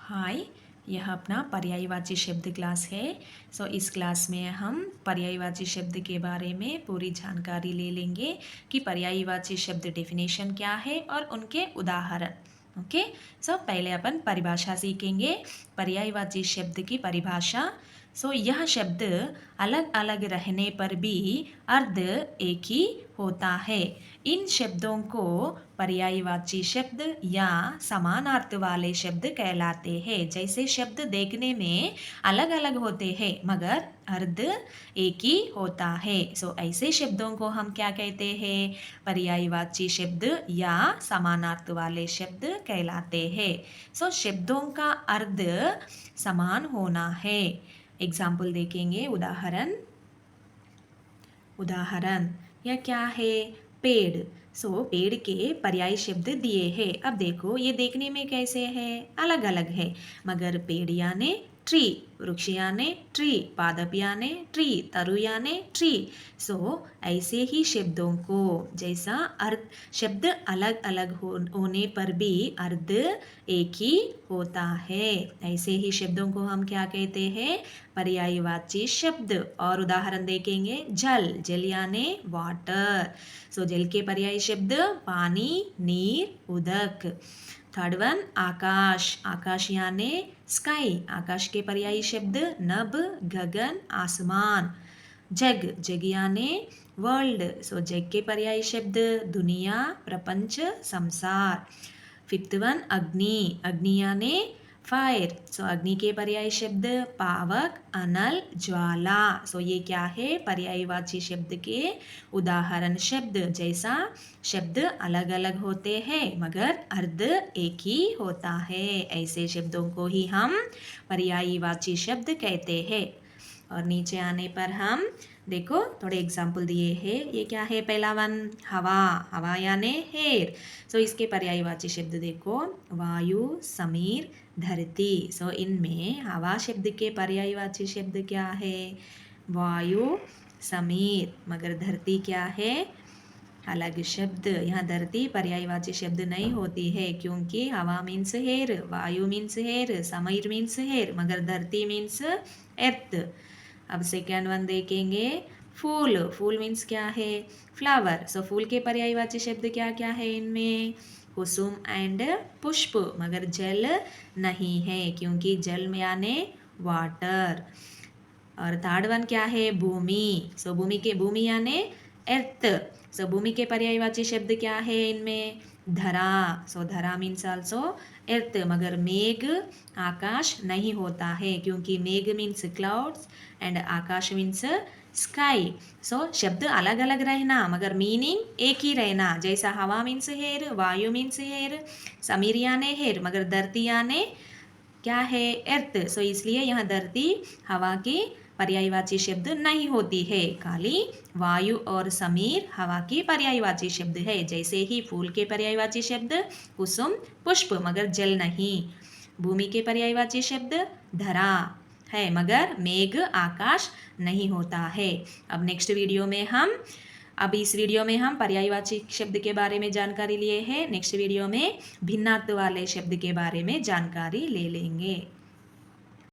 हाय, यह अपना पर्यायवाची शब्द क्लास है। इस क्लास में हम पर्यायवाची शब्द के बारे में पूरी जानकारी ले लेंगे कि पर्यायवाची शब्द डेफिनेशन क्या है और उनके उदाहरण। ओके। पहले अपन परिभाषा सीखेंगे। पर्यायवाची शब्द की परिभाषा। यह शब्द अलग अलग रहने पर भी अर्थ एक ही होता है। इन शब्दों को पर्यायवाची शब्द या समानार्थ वाले शब्द कहलाते हैं। जैसे शब्द देखने में अलग अलग होते हैं मगर अर्थ एक ही होता है। ऐसे शब्दों को हम क्या कहते हैं? पर्यायवाची शब्द या समानार्थ वाले शब्द कहलाते हैं। शब्दों का अर्थ समान होना है। एग्जाम्पल देखेंगे, उदाहरण। यह क्या है? पेड़। पेड़ के पर्याय शब्द दिए हैं। अब देखो ये देखने में कैसे है? अलग अलग है मगर पेड़ यानी ट्री, वृक्ष यानी ट्री, पादप यानी ट्री, तरु यानी ट्री। ऐसे ही शब्दों को जैसा अर्थ शब्द अलग अलग होने पर भी अर्थ एक ही होता है। ऐसे ही शब्दों को हम क्या कहते हैं? पर्यायवाची शब्द। और उदाहरण देखेंगे, जल यानी वाटर। जल के पर्याय शब्द पानी, नीर, उदक। थर्ड वन, आकाश यानी स्काई। आकाश के पर्यायी शब्द नभ, गगन, आसमान। जग यानी वर्ल्ड। जग के पर्यायी शब्द दुनिया, प्रपंच, संसार। फिफ्थ वन, अग्नि यानी फायर। अग्नि के पर्याय शब्द पावक, अनल, ज्वाला। ये क्या है? पर्यायवाची शब्द के उदाहरण शब्द। जैसा शब्द अलग अलग होते हैं मगर अर्थ एक ही होता है, ऐसे शब्दों को ही हम पर्यायवाची शब्द कहते हैं। और नीचे आने पर हम देखो थोड़े एग्जाम्पल दिए हैं। ये क्या है? पहला वन, हवा यानी हेयर। इसके पर्यायवाची शब्द देखो, वायु, समीर, धरती। इनमें हवा शब्द के पर्यायवाची शब्द क्या है? वायु, समीर। मगर धरती क्या है? अलग शब्द। यहाँ धरती पर्यायवाची शब्द नहीं होती है क्योंकि हवा मीन्स हेयर, वायु मीन्स हेयर, समीर मीन्स हेयर, मगर धरती मीन्स एर्थ। अब सेकेंड वन देखेंगे, फूल मीन्स क्या है? फ्लावर। फूल के पर्यायवाची शब्द क्या क्या है इनमें? कुसुम एंड पुष्प, मगर जल नहीं है क्योंकि जल में यानी वाटर। और थर्ड वन क्या है? भूमि। भूमि यानी एर्थ। भूमि के पर्यायवाची शब्द क्या है इनमें? धरा। धरा मीन्स आल्सो एर्थ, मगर मेघ, आकाश नहीं होता है क्योंकि मेघ means clouds and Akash means sky. शब्द अलग अलग रहना मगर मीनिंग एक ही रहना। जैसा हवा मीन्स हेयर, वायु मीन्स हेयर, समीर यानी हेयर, मगर धरती यानी क्या है? एर्थ। इसलिए यह धरती हवा की पर्यायवाची शब्द नहीं होती है, खाली वायु और समीर हवा की पर्यायवाची शब्द है। जैसे ही फूल के पर्यायवाची शब्द कुसुम, पुष्प, मगर जल नहीं। भूमि के पर्यायवाची शब्द धरा है मगर मेघ, आकाश नहीं होता है। अब इस वीडियो में हम पर्यायवाची शब्द के बारे में जानकारी लिए हैं। नेक्स्ट वीडियो में भिन्नार्थ वाले शब्द के बारे में जानकारी ले लेंगे।